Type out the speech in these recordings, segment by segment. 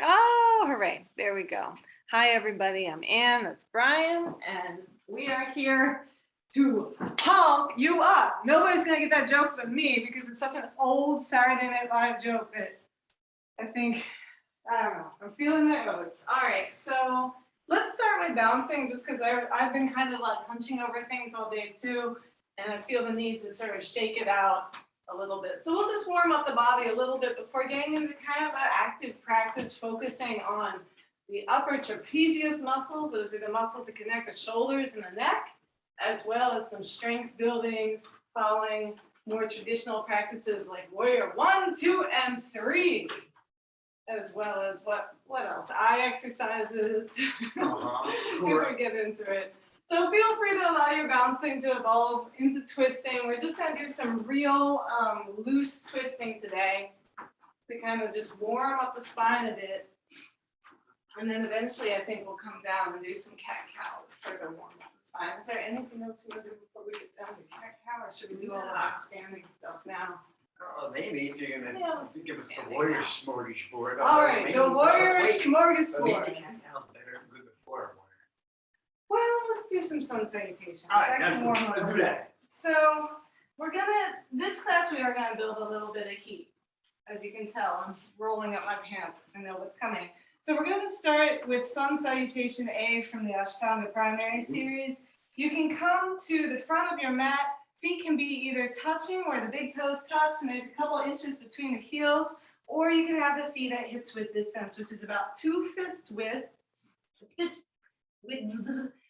Oh, hooray. There we go. Hi, everybody. I'm Ann. That's Brian. And we are here to pump you up. Nobody's going to get that joke but me because it's such an old Saturday Night Live joke that I think, I don't know, I'm feeling my oats. All right, so let's start with bouncing just because I've been kind of like hunching over things all day too. And I feel the need to sort of shake it out a little bit. So we'll just warm up the body a little bit before getting into kind of an active practice, focusing on the upper trapezius muscles. Those are the muscles that connect the shoulders and the neck, as well as some strength building, following more traditional practices like warrior 1, 2, and 3, as well as what else? Eye exercises. We'll get into it. So feel free to allow your bouncing to evolve into twisting. We're just going to do some real loose twisting today to kind of just warm up the spine a bit. And then eventually I think we'll come down and do some cat-cow to further warm up the spine. Is there anything else you want to do before we get down to cat-cow, or should we do all the standing stuff now? Maybe if you're going Yeah, to give us the warrior smorgasbord. All right, the warrior smorgasbord. Maybe cat-cow's better good before warrior. Well, let's do some sun salutations. All right, that's good. Let's do that. So this class we are gonna build a little bit of heat. As you can tell, I'm rolling up my pants because I know what's coming. So we're gonna start with sun salutation A from the Ashtanga primary series. You can come to the front of your mat. Feet can be either touching where the big toes touch and there's a couple inches between the heels, or you can have the feet at hips width distance, which is about 2 fist width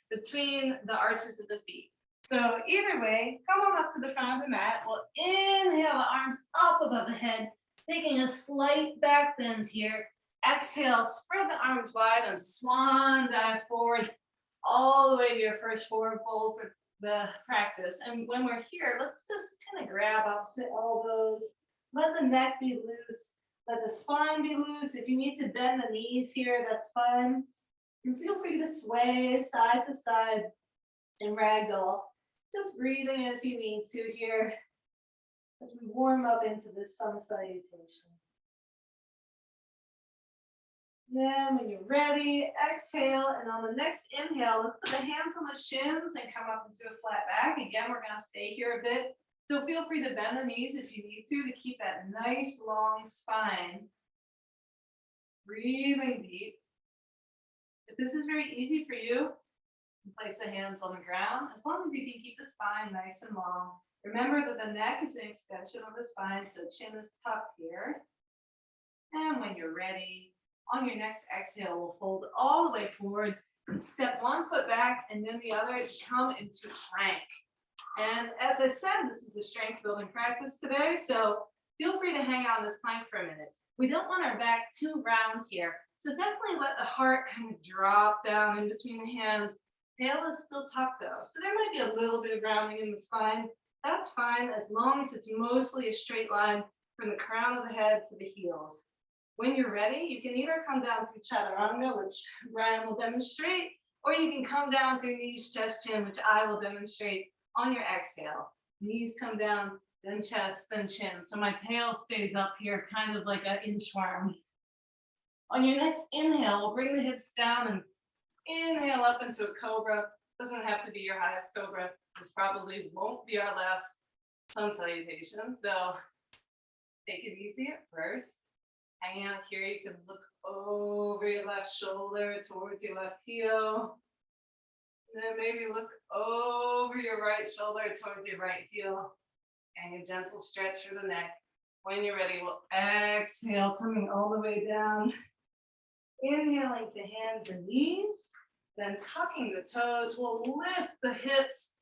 between the arches of the feet. So either way, come on up to the front of the mat. We'll inhale the arms up above the head, taking a slight back bend here. Exhale, spread the arms wide and swan dive forward all the way to your first forward fold for the practice. And when we're here, let's just kind of grab opposite elbows. Let the neck be loose. Let the spine be loose. If you need to bend the knees here, that's fine. And feel free to sway side to side in ragdoll. Just breathing as you need to here as we warm up into this sun salutation. Then when you're ready, exhale, and on the next inhale, let's put the hands on the shins and come up into a flat back. Again, we're going to stay here a bit. So feel free to bend the knees if you need to keep that nice long spine. Breathing deep. If this is very easy for you, place the hands on the ground, as long as you can keep the spine nice and long. Remember that the neck is an extension of the spine, so chin is tucked here. And when you're ready, on your next exhale, we'll fold all the way forward and step one foot back and then the other to come into plank. And as I said, this is a strength building practice today, so feel free to hang out in this plank for a minute. We don't want our back too round here, so definitely let the heart kind of drop down in between the hands. Tail is still tucked though, so there might be a little bit of rounding in the spine. That's fine as long as it's mostly a straight line from the crown of the head to the heels. When you're ready, you can either come down through chaturanga, which Brian will demonstrate, or you can come down through knees, chest, chin, which I will demonstrate on your exhale. Knees come down, then chest, then chin. So my tail stays up here, kind of like an inchworm. On your next inhale, we'll bring the hips down and inhale up into a cobra. Doesn't have to be your highest cobra. This probably won't be our last sun salutation. So take it easy at first. Hang out here. You can look over your left shoulder towards your left heel. And then maybe look over your right shoulder towards your right heel. And a gentle stretch for the neck. When you're ready, we'll exhale, coming all the way down. Inhaling to hands and knees. Then tucking the toes, we'll lift the hips.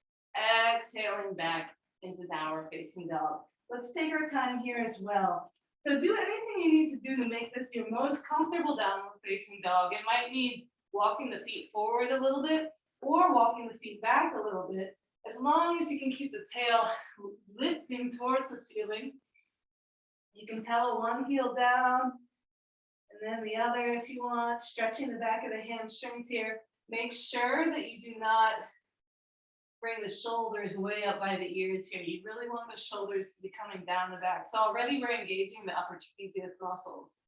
Exhaling back into downward facing dog. Let's take our time here as well. So do anything you need to do to make this your most comfortable downward facing dog. It might need walking the feet forward a little bit or walking the feet back a little bit, as long as you can keep the tail lifting towards the ceiling. You can pedal one heel down and then the other if you want, stretching the back of the hamstrings here. Make sure that you do not bring the shoulders way up by the ears here. You really want the shoulders to be coming down the back. So already we're engaging the upper trapezius muscles.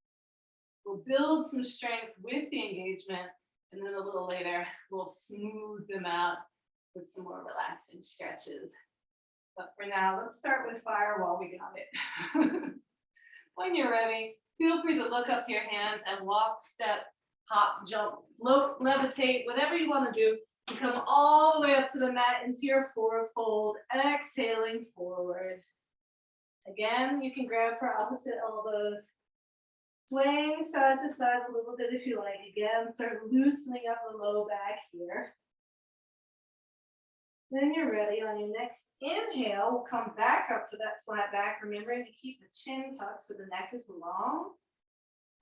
We'll build some strength with the engagement, and then a little later, we'll smooth them out with some more relaxing stretches. But for now, let's start with fire while we got it. When you're ready, feel free to look up to your hands and walk, step, hop, jump, float, levitate, whatever you want to do. You come all the way up to the mat into your forward fold, exhaling forward. Again, you can grab for opposite elbows. Swing side to side a little bit if you like. Again, start loosening up the low back here. Then you're ready. On your next inhale, we'll come back up to that flat back, remembering to keep the chin tucked so the neck is long.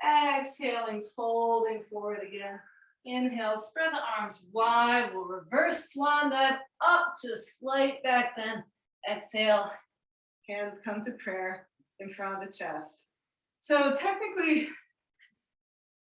Exhaling, folding forward again. Inhale, spread the arms wide. We'll reverse swan dive up to a slight back bend. Exhale, hands come to prayer in front of the chest. So technically,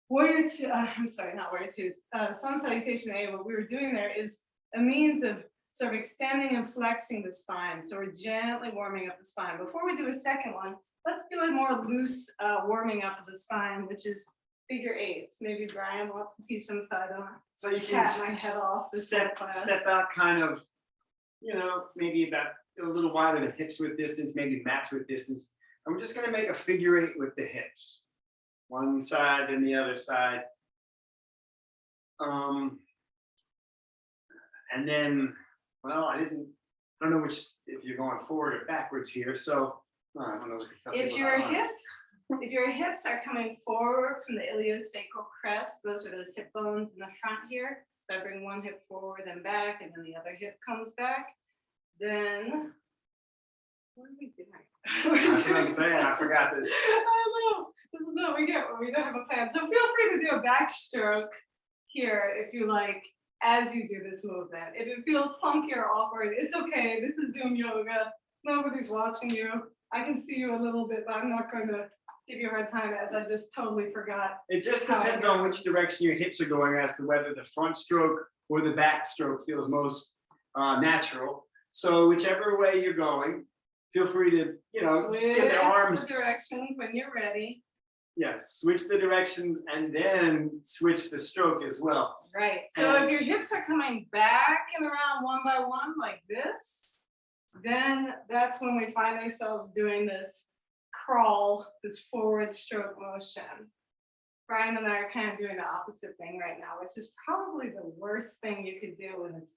warrior two, I'm sorry, not warrior two, sun salutation A, what we were doing there is a means of sort of extending and flexing the spine. So we're gently warming up the spine. Before we do a second one, let's do a more loose warming up of the spine, which is figure eights. Maybe Brian wants to teach them so I don't So you chat can my head off this step class. out kind of, maybe about a little wider, the hips width distance, maybe match width distance. And we're just going to make a figure eight with the hips. One side and the other side. And then, well, I don't know which, if you're going forward or backwards here. So I don't know what to tell If people your about hip, if your hips are coming forward from the iliosacral crest, those are those hip bones in the front here. So I bring one hip forward and back, and then the other hip comes back. Then, what are we doing? That's what I'm saying. I forgot that. I know. This is what we get when we don't have a plan. So feel free to do a backstroke here if you like, as you do this movement. If it feels funky or awkward, it's okay. This is Zoom yoga. Nobody's watching you. I can see you a little bit, but I'm not going to give you a hard time as I just totally forgot. It just depends on which direction your hips are going as to whether the front stroke or the back stroke feels most natural. So whichever way you're going, feel free to, get the arms. Switch the direction when you're ready. Yeah, switch the directions and then switch the stroke as well. Right. So if your hips are coming back and around one by one like this, then that's when we find ourselves doing this crawl, this forward stroke motion. Brian and I are kind of doing the opposite thing right now, which is probably the worst thing you could do when it's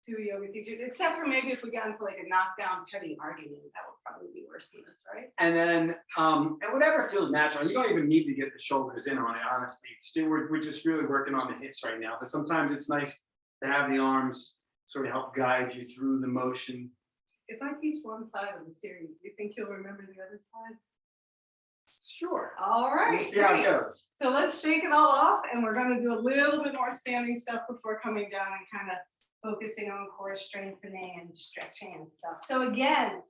two yoga teachers, except for maybe if we got into like a knockdown petty argument, that would probably be worse than this, right? And then, and whatever feels natural, you don't even need to get the shoulders in on it, honestly. We're just really working on the hips right now, but sometimes it's nice to have the arms sort of help guide you through the motion. If I teach one side of the series, do you think you'll remember the other side? Sure. All right. We'll see how it goes. So let's shake it all off, and we're going to do a little bit more standing stuff before coming down and kind of focusing on core strengthening and stretching and stuff. So again,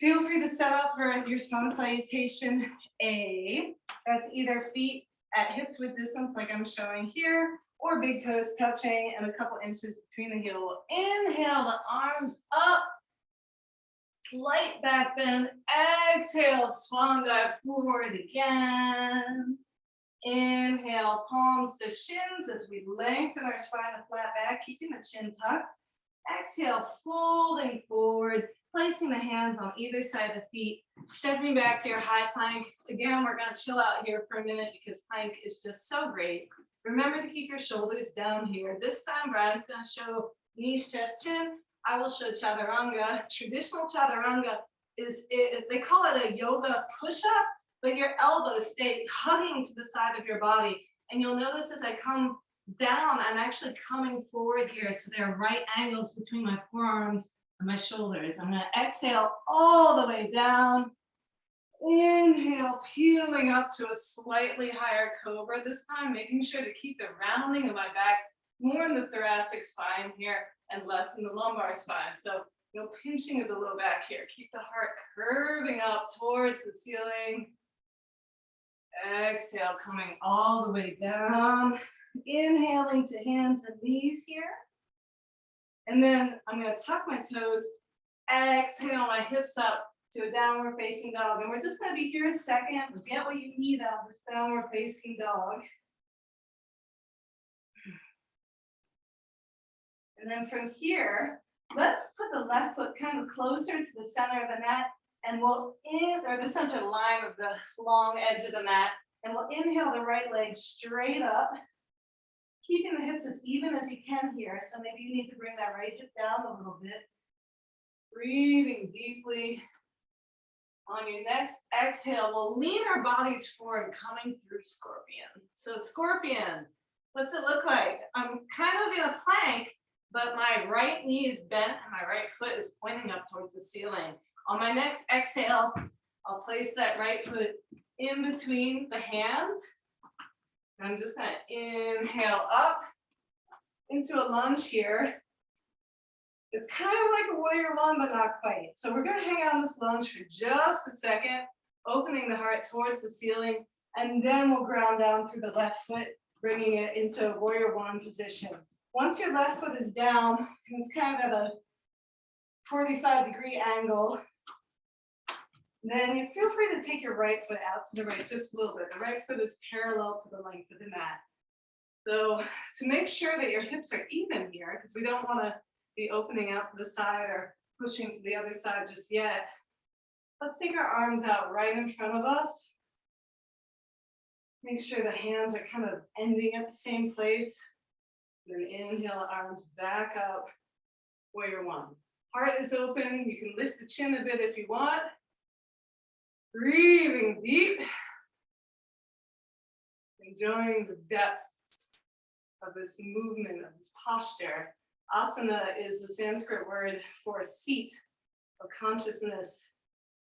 feel free to set up for your sun salutation A. That's either feet at hips width distance like I'm showing here, or big toes touching and a couple inches between the heel. Inhale the arms up, slight back bend. Exhale, swan dive forward again. Inhale, palms to shins as we lengthen our spine and flat back, keeping the chin tucked. Exhale, folding forward, placing the hands on either side of the feet, stepping back to your high plank. Again, we're going to chill out here for a minute because plank is just so great. Remember to keep your shoulders down here. This time, Brian's going to show knees, chest, chin. I will show chaturanga. Traditional chaturanga they call it a yoga push-up, but your elbows stay hugging to the side of your body. And you'll notice as I come down, I'm actually coming forward here. So there are right angles between my forearms and my shoulders. I'm going to exhale all the way down. Inhale, peeling up to a slightly higher cobra this time, making sure to keep the rounding of my back more in the thoracic spine here and less in the lumbar spine. So no pinching of the low back here. Keep the heart curving up towards the ceiling. Exhale, coming all the way down. Inhaling to hands and knees here. And then I'm going to tuck my toes. Exhale my hips up to a downward facing dog. And we're just gonna be here a second, get what you need out of this downward facing dog. And then from here, let's put the left foot kind of closer to the center of the mat, and we'll or the center line of the long edge of the mat, and we'll inhale the right leg straight up, keeping the hips as even as you can here. So maybe you need to bring that right hip down a little bit. Breathing deeply. On your next exhale, we'll lean our bodies forward, coming through scorpion. So scorpion, what's it look like? I'm kind of in a plank, but my right knee is bent and my right foot is pointing up towards the ceiling. On my next exhale, I'll place that right foot in between the hands. And I'm just gonna inhale up into a lunge here. It's kind of like a warrior one, but not quite. So we're gonna hang out in this lunge for just a second, opening the heart towards the ceiling, and then we'll ground down through the left foot, bringing it into a warrior one position. Once your left foot is down, and it's kind of at a 45-degree angle, then you feel free to take your right foot out to the right just a little bit. The right foot is parallel to the length of the mat. So to make sure that your hips are even here, because we don't want to be opening out to the side or pushing to the other side just yet, let's take our arms out right in front of us. Make sure the hands are kind of ending at the same place. Then inhale, arms back up, warrior one. Heart is open, you can lift the chin a bit if you want. Breathing deep. Enjoying the depth of this movement, of this posture. Asana is the Sanskrit word for seat of consciousness.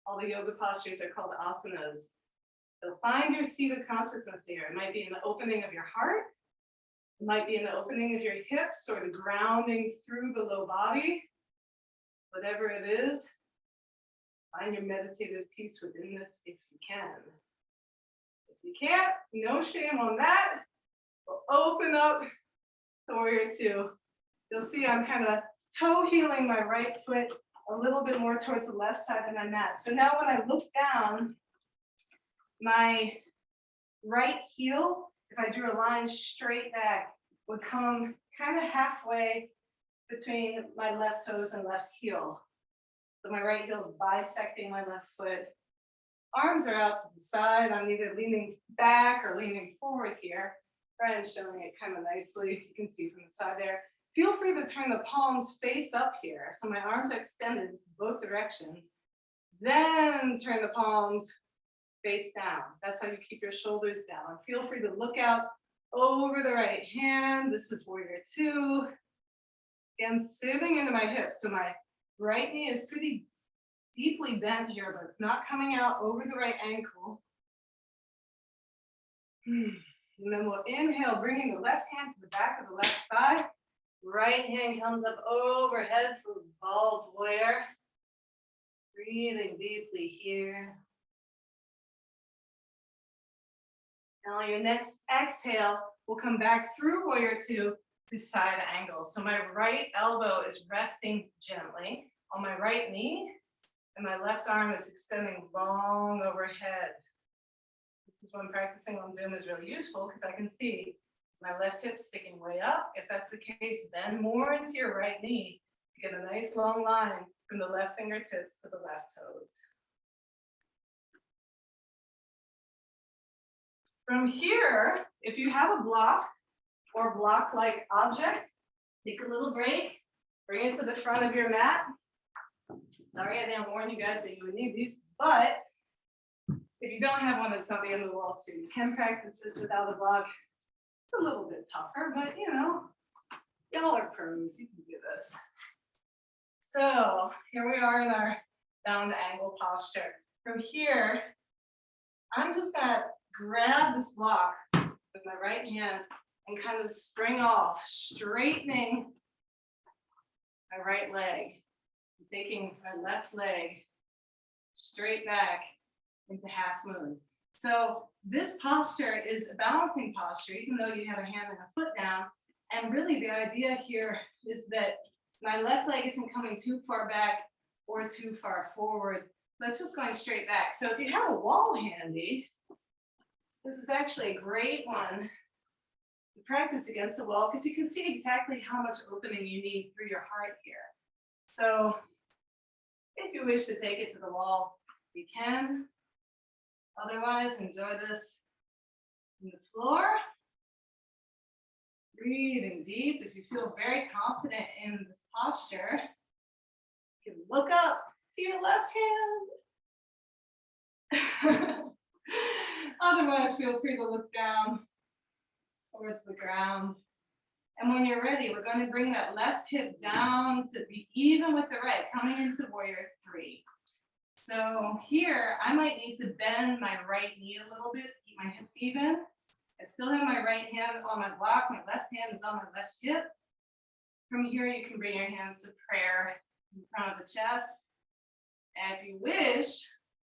All the yoga postures are called asanas. So find your seat of consciousness here. It might be in the opening of your heart. It might be in the opening of your hips or the grounding through the low body. Whatever it is, find your meditative peace within this if you can. If you can't, no shame on that. We'll open up to warrior two. You'll see I'm kind of toe heeling my right foot a little bit more towards the left side of my mat. So now when I look down, my right heel, if I drew a line straight back, would come kind of halfway between my left toes and left heel. So my right heel is bisecting my left foot. Arms are out to the side. I'm either leaning back or leaning forward here. Brian's showing it kind of nicely. You can see from the side there. Feel free to turn the palms face up here. So my arms are extended both directions. Then turn the palms face down. That's how you keep your shoulders down. Feel free to look out over the right hand. This is warrior two. Again, sitting into my hips. So my right knee is pretty deeply bent here, but it's not coming out over the right ankle. And then we'll inhale, bringing the left hand to the back of the left thigh. Right hand comes up overhead for ball warrior. Breathing deeply here. Now on your next exhale, we'll come back through warrior two to side angle. So my right elbow is resting gently on my right knee, and my left arm is extending long overhead. This is when practicing on Zoom is really useful because I can see my left hip sticking way up. If that's the case, bend more into your right knee to get a nice long line from the left fingertips to the left toes. From here, if you have a block or block-like object, take a little break, bring it to the front of your mat. Sorry I didn't warn you guys that you would need these, but if you don't have one, it's not the end of the world too. You can practice this without a block. It's a little bit tougher, but you know, y'all are pros, you can do this. So here we are in our down angle posture. From here, I'm just gonna grab this block with my right hand and kind of spring off, straightening my right leg, taking my left leg straight back into half moon. So this posture is a balancing posture, even though you have a hand and a foot down. And really the idea here is that my left leg isn't coming too far back or too far forward. That's just going straight back. So if you have a wall handy, this is actually a great one to practice against the wall because you can see exactly how much opening you need through your heart here. So if you wish to take it to the wall, you can. Otherwise, enjoy this on the floor. Breathing deep. If you feel very confident in this posture, you can look up to your left hand. Otherwise, feel free to look down towards the ground. And when you're ready, we're going to bring that left hip down to be even with the right, coming into warrior 3. So here, I might need to bend my right knee a little bit to keep my hips even. I still have my right hand on my block, my left hand is on my left hip. From here, you can bring your hands to prayer in front of the chest. And if you wish,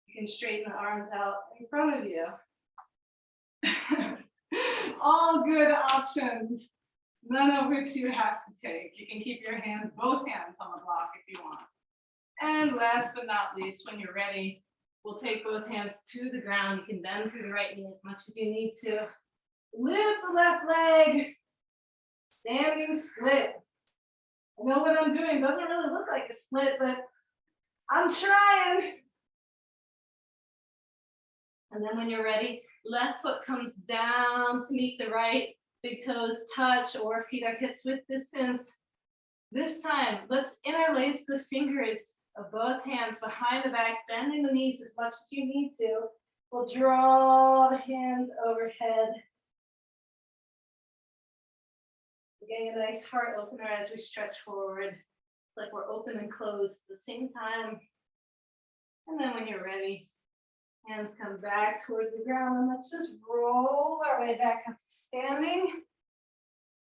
you can straighten the arms out in front of you. All good options, none of which you have to take. You can keep your hands, both hands on the block if you want. And last but not least, when you're ready, we'll take both hands to the ground. You can bend through the right knee as much as you need to. Lift the left leg, standing split. I know what I'm doing doesn't really look like a split, but I'm trying. And then when you're ready, left foot comes down to meet the right, big toes touch or feet are hips width distance. This time, let's interlace the fingers of both hands behind the back, bending the knees as much as you need to. We'll draw the hands overhead. We're getting a nice heart opener as we stretch forward. It's like we're open and closed at the same time. And then when you're ready, hands come back towards the ground, and let's just roll our way back up to standing.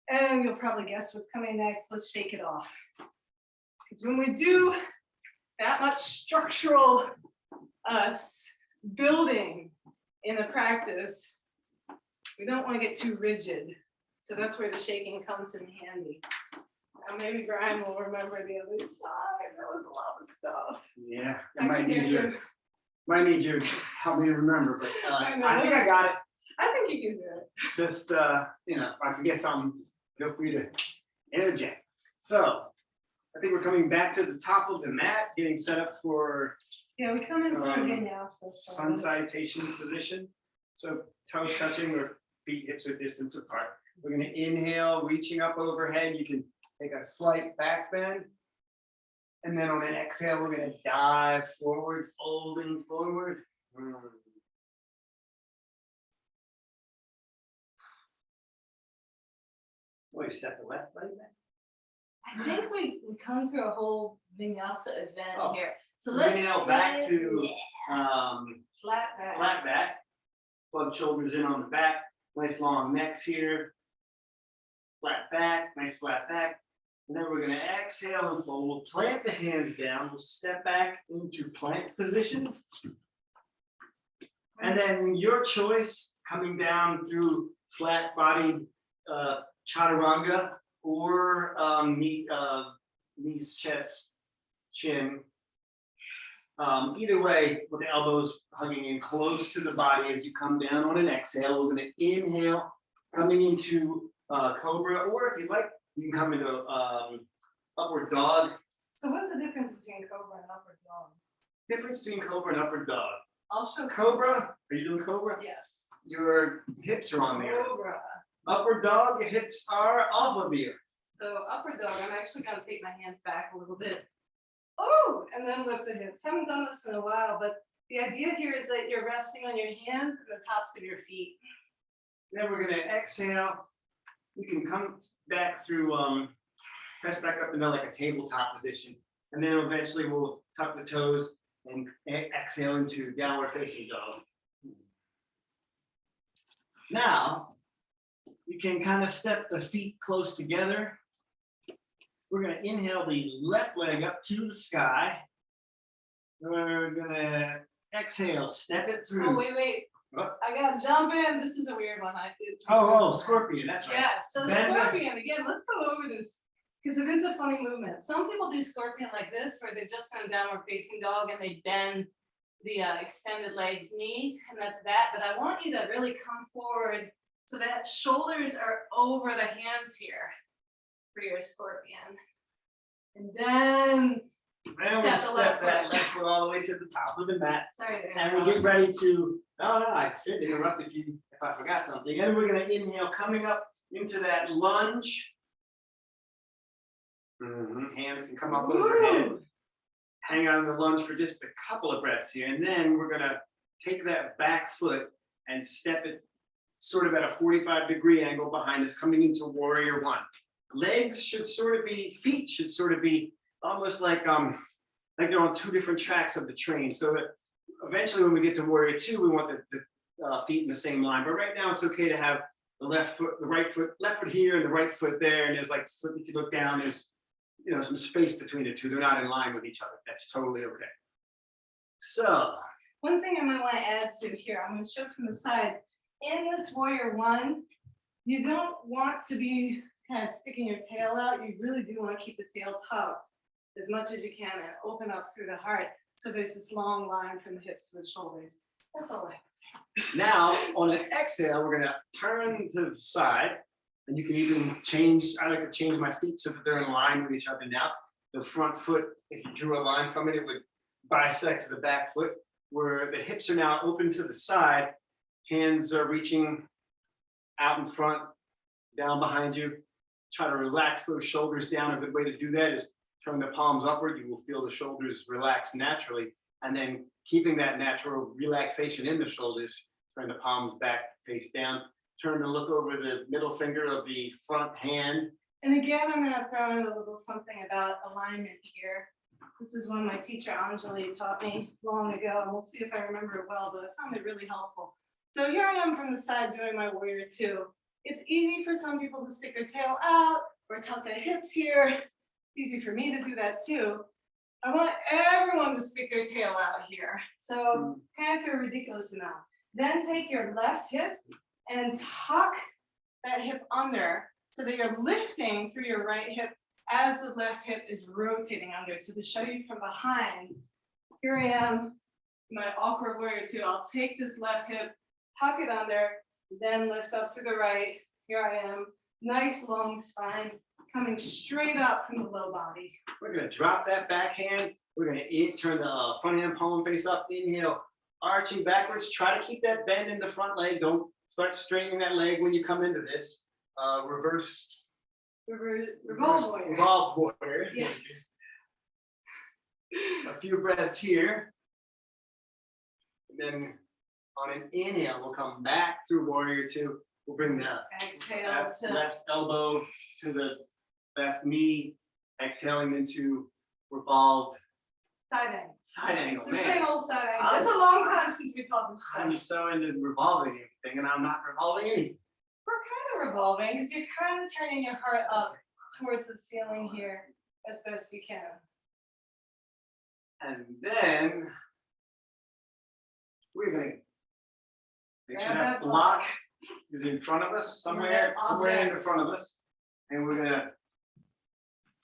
And you'll probably guess what's coming next. Let's shake it off. Because when we do that much structural building in the practice, we don't want to get too rigid. So that's where the shaking comes in handy. Now maybe Brian will remember the other side. That was a lot of stuff. Yeah, I might need you to help me remember, but I think I got it. I think you can do it. Just, if I forget something, feel free to interject. So I think we're coming back to the top of the mat, getting set up for Yeah, we come in for a vinyasa. sun salutation position. So toes touching or feet hips width distance apart. We're going to inhale, reaching up overhead. You can take a slight back bend. And then on an exhale, we're going to dive forward, folding forward. Wait, step the left leg back. I think we come through a whole vinyasa event here. So we're let's inhale back to flat back. Flat back. Plug shoulders in on the back. Nice long necks here. Flat back, nice flat back. And then we're going to exhale and fold. We'll plant the hands down. We'll step back into plank position. And then your choice, coming down through flat bodied chaturanga or knees, chest, chin. Either way, with the elbows hugging in close to the body as you come down on an exhale. We're going to inhale, coming into cobra, or if you'd like, you can come into upward dog. So what's the difference between cobra and upward dog? Difference between cobra and upward dog. I'll show Cobra, are you doing cobra? Yes. Your hips are on there. Cobra. Upward dog, your hips are off of you. So upward dog, I'm actually going to take my hands back a little bit. Oh, and then lift the hips. Haven't done this in a while, but the idea here is that you're resting on your hands and the tops of your feet. Then we're going to exhale. You can come back through, press back up into like a tabletop position. And then eventually we'll tuck the toes and exhale into downward facing dog. Now, you can kind of step the feet close together. We're going to inhale the left leg up to the sky. We're going to exhale, step it through. Oh, wait. What? I got to jump in. This is a weird one. Scorpion, that's right. Yeah, so Bend scorpion, again, let's go over this because it is a funny movement. Some people do scorpion like this where they just stand downward facing dog and they bend the extended legs knee, and that's that. But I want you to really come forward so that shoulders are over the hands here for your scorpion. And then And we'll step that left foot all the way to the top of the mat. sorry, And we get ready to, no, I said interrupt if I forgot something. And we're gonna inhale, coming up into that lunge. Hands can come up overhead. Hang out in the lunge for just a couple of breaths here. And then we're gonna take that back foot and step it sort of at a 45-degree angle behind us, coming into warrior one. Legs should sort of be, feet should sort of be almost like they're on two different tracks of the train. So that eventually when we get to warrior two, we want the feet in the same line. But right now it's okay to have the left foot, the right foot, left foot here and the right foot there. And there's like, so if you look down, there's, you know, some space between the two. They're not in line with each other. That's totally okay. So. One thing I might want to add to here, I'm going to show from the side. In this warrior one, you don't want to be kind of sticking your tail out. You really do want to keep the tail tucked as much as you can and open up through the heart. So there's this long line from the hips to the shoulders. That's all I have to say. Now, on an exhale, we're gonna turn to the side, and you can even change, I like to change my feet so that they're in line with each other now. The front foot, if you drew a line from it, it would bisect the back foot, where the hips are now open to the side, hands are reaching out in front, down behind you. Try to relax those shoulders down. A good way to do that is turn the palms upward. You will feel the shoulders relax naturally. And then keeping that natural relaxation in the shoulders, turn the palms back, face down. Turn to look over the middle finger of the front hand. And again, I'm going to throw in a little something about alignment here. This is one my teacher Anjali taught me long ago, and we'll see if I remember it well, but I found it really helpful. So here I am from the side doing my warrior two. It's easy for some people to stick their tail out or tuck their hips here. It's easy for me to do that too. I want everyone to stick their tail out here. So kind of to a ridiculous amount. Then take your left hip and tuck that hip under so that you're lifting through your right hip as the left hip is rotating under. So to show you from behind, here I am, my awkward warrior two. I'll take this left hip, tuck it under, then lift up to the right. Here I am, nice long spine coming straight up from the low body. We're gonna drop that back hand. We're gonna turn the front hand palm face up, inhale, arching backwards. Try to keep that bend in the front leg. Don't start straightening that leg when you come into this. Revolved warrior. Yes. A few breaths here. And then on an inhale, we'll come back through warrior two. We'll bring the Exhale to left elbow to the left knee, exhaling into revolved side angle. side angle. The plain Man, old side angle. It's a long time since we taught this I'm stuff. so into revolving everything, and I'm not revolving anything. We're kind of revolving because you're kind of turning your heart up towards the ceiling here as best you can. And then we're gonna make sure Grab that that block is in front of us, somewhere in object. the front of us. And we're gonna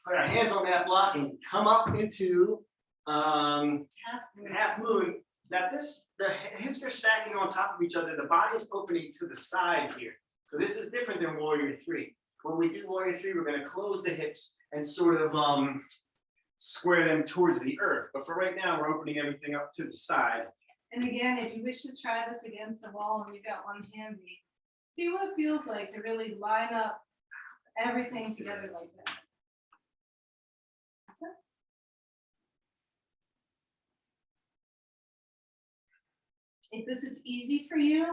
put our hands on that block and come up into half moon. Now the hips are stacking on top of each other. The body is opening to the side here. So this is different than warrior three. When we do warrior three, we're gonna close the hips and sort of square them towards the earth. But for right now, we're opening everything up to the side. And again, if you wish to try this against the wall and you've got one handy, see what it feels like to really line up everything together like that. If this is easy for you,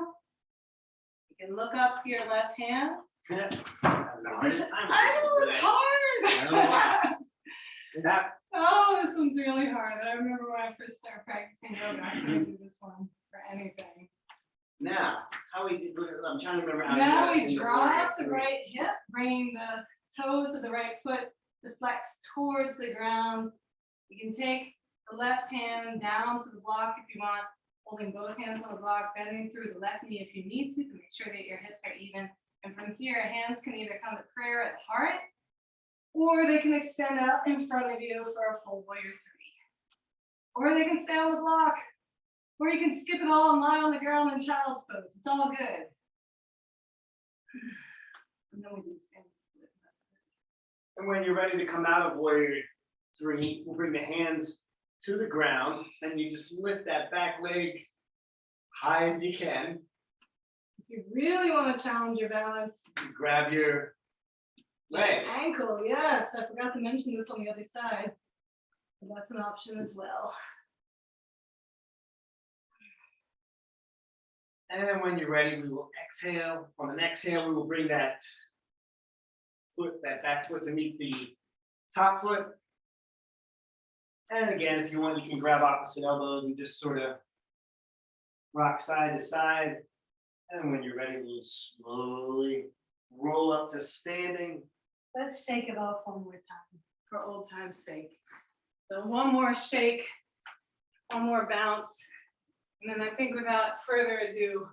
you can look up to your left hand. I know it's hard. Oh, this one's really hard. I remember when I first started practicing yoga, I couldn't do this one for anything. Now, I'm trying to remember how Now to do this we in the draw warrior up the three. right hip, bringing the toes of the right foot to flex towards the ground. You can take the left hand down to the block if you want, holding both hands on the block, bending through the left knee if you need to make sure that your hips are even. And from here, hands can either come to prayer at heart, or they can extend out in front of you for a full warrior three. Or they can stay on the block. Or you can skip it all and lie on the ground in child's pose. It's all good. And then we do stand. And when you're ready to come out of warrior 3, we'll bring the hands to the ground and you just lift that back leg high as you can. If you really want to challenge your balance, You grab your leg. ankle, yes. I forgot to mention this on the other side. But that's an option as well. And then when you're ready, we will exhale. On an exhale, we will bring that foot, that back foot to meet the top foot. And again, if you want, you can grab opposite elbows and just sort of rock side to side. And when you're ready, we'll slowly roll up to standing. Let's shake it off one more time for old time's sake. So one more shake, one more bounce. And then I think without further ado,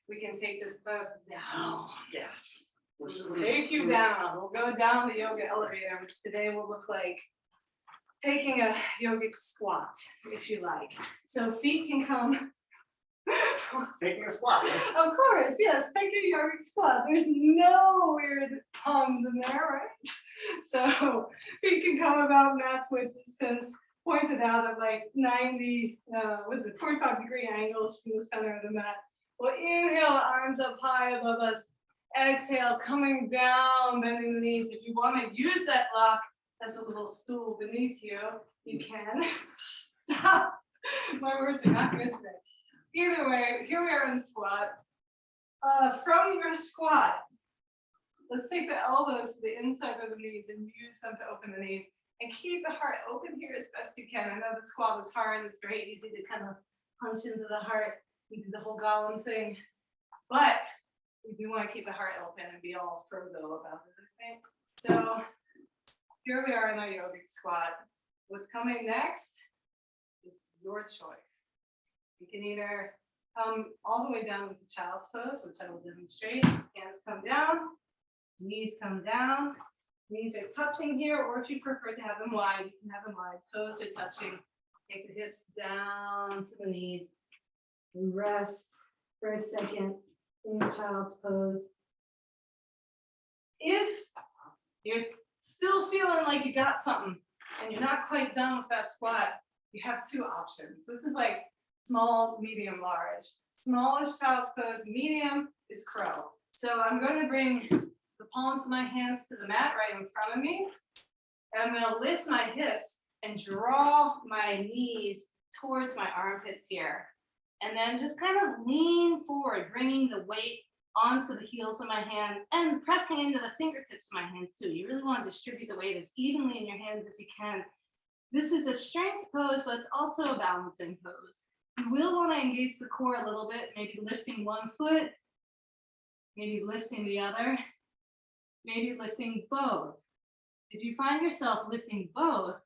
we can take this class down. Yes. We'll take you down. We'll go down the yoga elevator, which today will look like taking a yogic squat, if you like. So feet can come. Taking a squat. Of course, yes, take a yogic squat. There's no weird puns in there, right? So feet can come about mat's width distance, pointed out at like 45-degree angles from the center of the mat. We'll inhale, arms up high above us. Exhale, coming down, bending the knees. If you want to use that block as a little stool beneath you, you can. Stop. My words are not good today. Either way, here we are in squat. From your squat, let's take the elbows to the inside of the knees and use them to open the knees. And keep the heart open here as best you can. I know the squat is hard. It's very easy to kind of punch into the heart and do the whole golem thing. But we do want to keep the heart open and be all Frodo about it, I think. So here we are in our yogic squat. What's coming next is your choice. You can either come all the way down with the child's pose, which I will demonstrate. Hands come down, knees come down. Knees are touching here, or if you prefer to have them wide, you can have them wide. Toes are touching. Take the hips down to the knees. And rest for a second in your child's pose. If you're still feeling like you got something and you're not quite done with that squat, you have two options. This is like small, medium, large. Smallish child's pose, medium is crow. So I'm going to bring the palms of my hands to the mat right in front of me. And I'm going to lift my hips and draw my knees towards my armpits here. And then just kind of lean forward, bringing the weight onto the heels of my hands and pressing into the fingertips of my hands too. You really want to distribute the weight as evenly in your hands as you can. This is a strength pose, but it's also a balancing pose. You will want to engage the core a little bit, maybe lifting one foot, maybe lifting the other, maybe lifting both. If you find yourself lifting both,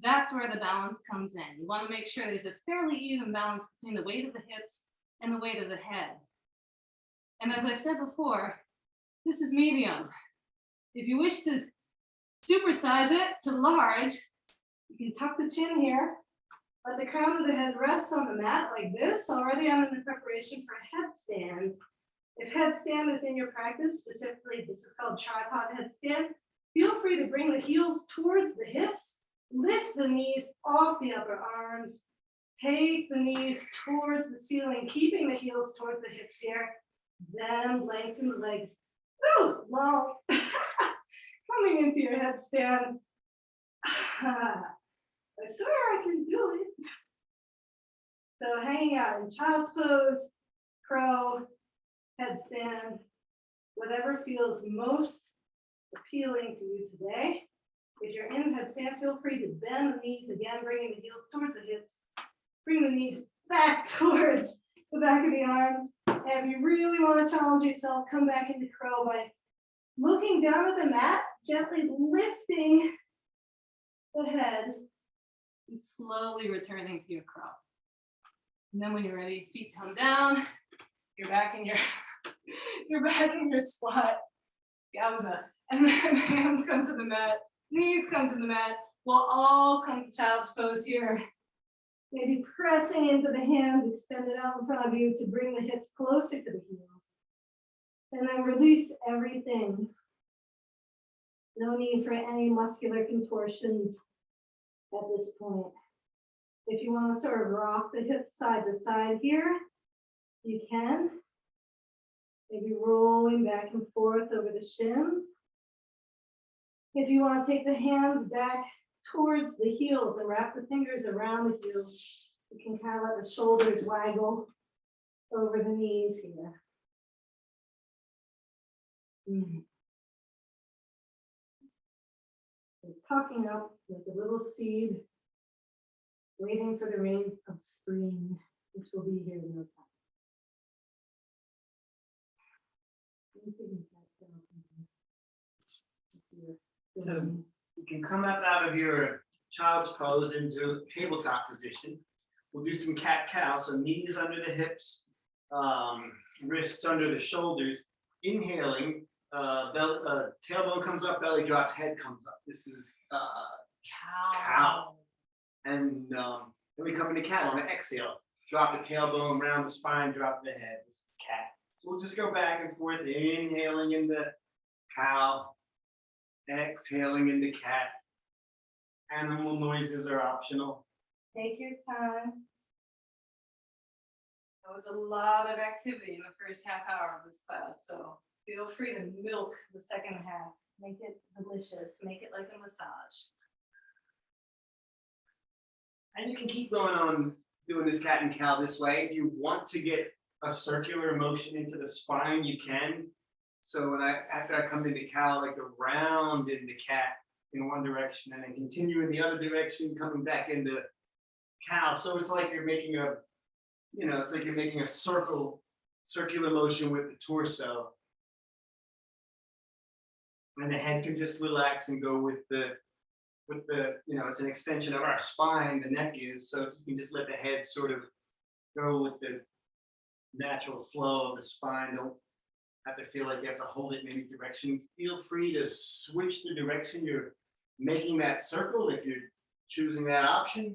that's where the balance comes in. You want to make sure there's a fairly even balance between the weight of the hips and the weight of the head. And as I said before, this is medium. If you wish to supersize it to large, you can tuck the chin here. Let the crown of the head rest on the mat like this. Already I'm in the preparation for a headstand. If headstand is in your practice, specifically this is called tripod headstand, feel free to bring the heels towards the hips, lift the knees off the upper arms, take the knees towards the ceiling, keeping the heels towards the hips here, then lengthen the legs. Ooh, long. Coming into your headstand. I swear I can do it. So hanging out in child's pose, crow, headstand, whatever feels most appealing to you today. If you're in headstand, feel free to bend the knees again, bringing the heels towards the hips. Bring the knees back towards the back of the arms. And if you really want to challenge yourself, come back into crow by looking down at the mat, gently lifting the head and slowly returning to your crow. And then when you're ready, feet come down, you're back in your squat. Yowza. And then hands come to the mat, knees come to the mat. We'll all come to child's pose here. Maybe pressing into the hands extended out in front of you to bring the hips closer to the heels. And then release everything. No need for any muscular contortions at this point. If you want to sort of rock the hips side to side here, you can. Maybe rolling back and forth over the shins. If you want to take the hands back towards the heels and wrap the fingers around the heels, you can kind of let the shoulders waggle over the knees here. And tucking up like a little seed, waiting for the rains of spring, which will be here in no time. So you can come up out of your child's pose into tabletop position. We'll do some cat-cow, so knees under the hips, wrists under the shoulders. Inhaling, tailbone comes up, belly drops, head comes up. This is cow. And then we come into cat on the exhale. Drop the tailbone, round the spine, drop the head. This is cat. So we'll just go back and forth, inhaling into cow, exhaling into cat. Animal noises are optional. Take your time. That was a lot of activity in the first half hour of this class, so feel free to milk the second half. Make it delicious. Make it like a massage. And you can keep going on doing this cat and cow this way. If you want to get a circular motion into the spine, you can. So after I come into cow, I like to round into cat in one direction and then continue in the other direction, coming back into cow. So it's like you're making a circular motion with the torso. And the head can just relax and go with the, it's an extension of our spine, the neck is, so you can just let the head sort of go with the natural flow of the spine. Don't have to feel like you have to hold it in any direction. Feel free to switch the direction you're making that circle if you're choosing that option.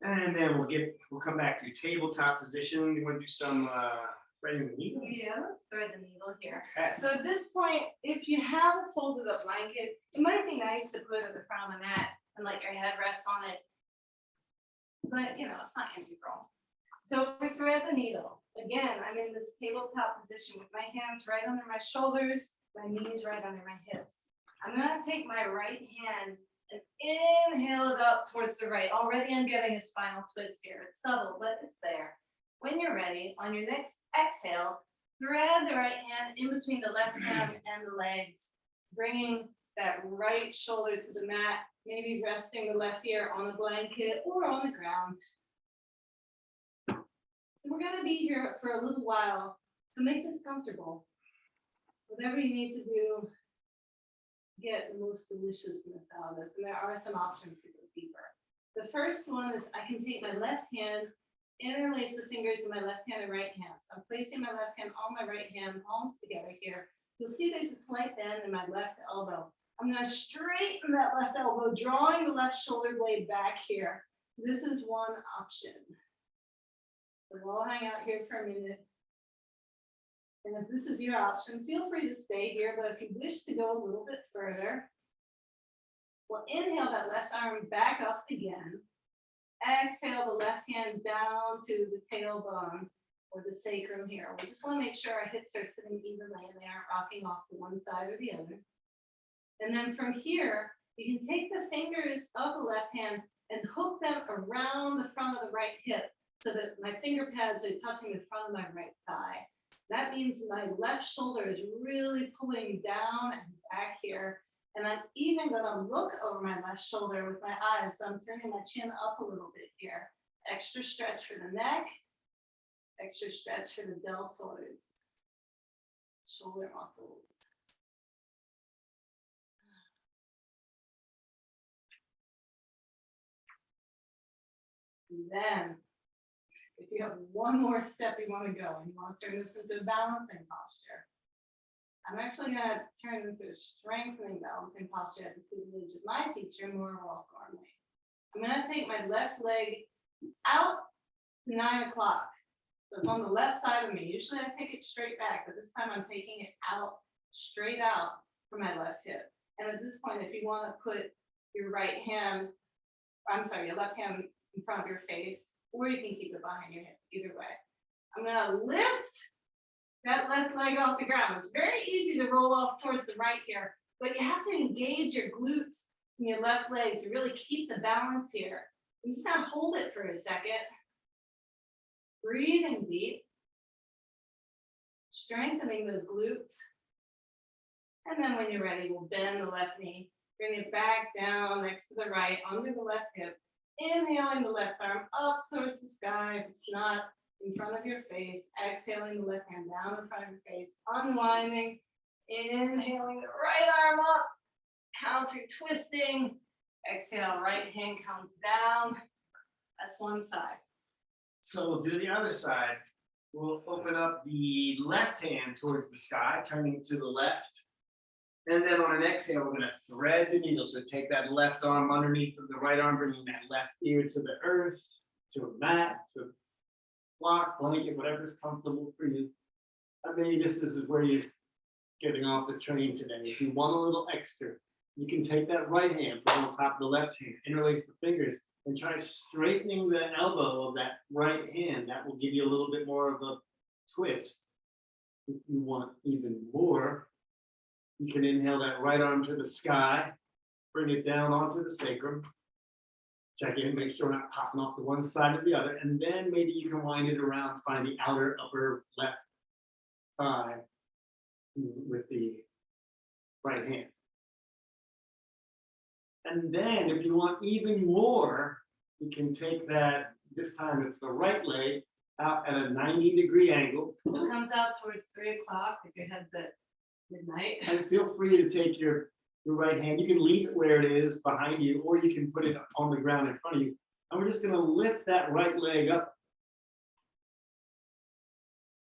And then we'll come back to tabletop position. You want to do some threading the needle? Yeah, let's thread the needle here. Okay. So at this point, if you have a folded up blanket, it might be nice to put it at the front of the mat and let your head rest on it. But it's not integral. So if we thread the needle, again, I'm in this tabletop position with my hands right under my shoulders, my knees right under my hips. I'm gonna take my right hand and inhale it up towards the right. Already I'm getting a spinal twist here. It's subtle, but it's there. When you're ready, on your next exhale, thread the right hand in between the left hand and the legs, bringing that right shoulder to the mat, maybe resting the left ear on the blanket or on the ground. So we're going to be here for a little while, so make this comfortable. Whatever you need to do, get the most deliciousness out of this. And there are some options to go deeper. The first one is I can take my left hand, interlace the fingers in my left hand and right hand. So I'm placing my left hand on my right hand, palms together here. You'll see there's a slight bend in my left elbow. I'm going to straighten that left elbow, drawing the left shoulder blade back here. This is one option. So we'll hang out here for a minute. And if this is your option, feel free to stay here, but if you wish to go a little bit further, we'll inhale that left arm back up again. Exhale the left hand down to the tailbone or the sacrum here. We just want to make sure our hips are sitting evenly and they aren't rocking off to one side or the other. And then from here, you can take the fingers of the left hand and hook them around the front of the right hip so that my finger pads are touching the front of my right thigh. That means my left shoulder is really pulling down and back here. And I'm even going to look over my left shoulder with my eyes. So I'm turning my chin up a little bit here. Extra stretch for the neck. Extra stretch for the deltoids. Shoulder muscles. And then if you have one more step you want to go and you want to turn this into a balancing posture, I'm actually going to turn it into a strengthening balancing posture at the tutelage of my teacher, Maura Gormley. I'm going to take my left leg out to 9 o'clock. So it's on the left side of me. Usually I take it straight back, but this time I'm taking it out, straight out from my left hip. And at this point, if you want to put your right hand, your left hand in front of your face, or you can keep it behind your hip, either way. I'm going to lift that left leg off the ground. It's very easy to roll off towards the right here, but you have to engage your glutes in your left leg to really keep the balance here. You just gotta hold it for a second. Breathing deep, strengthening those glutes. And then when you're ready, we'll bend the left knee, bring it back down next to the right, under the left hip. Inhaling the left arm up towards the sky. If it's not in front of your face, exhaling the left hand down in front of your face, unwinding, inhaling the right arm up, counter twisting, exhale, right hand comes down. That's one side. So we'll do the other side. We'll open up the left hand towards the sky, turning to the left. And then on an exhale, we're going to thread the needle. So take that left arm underneath of the right arm, bringing that left ear to the earth, to a mat, to a block, blanket, whatever's comfortable for you. Maybe this is where you're getting off the train today. If you want a little extra, you can take that right hand, put it on top of the left hand, interlace the fingers, and try straightening the elbow of that right hand. That will give you a little bit more of a twist. If you want even more, you can inhale that right arm to the sky, bring it down onto the sacrum. Check in, make sure we're not popping off the one side or the other, and then maybe you can wind it around, find the outer upper left thigh with the right hand. And then if you want even more, you can take that, this time it's the right leg, out at a 90-degree angle. So it comes out towards 3 o'clock if your head's at midnight. And feel free to take your right hand. You can leave it where it is behind you, or you can put it on the ground in front of you. And we're just going to lift that right leg up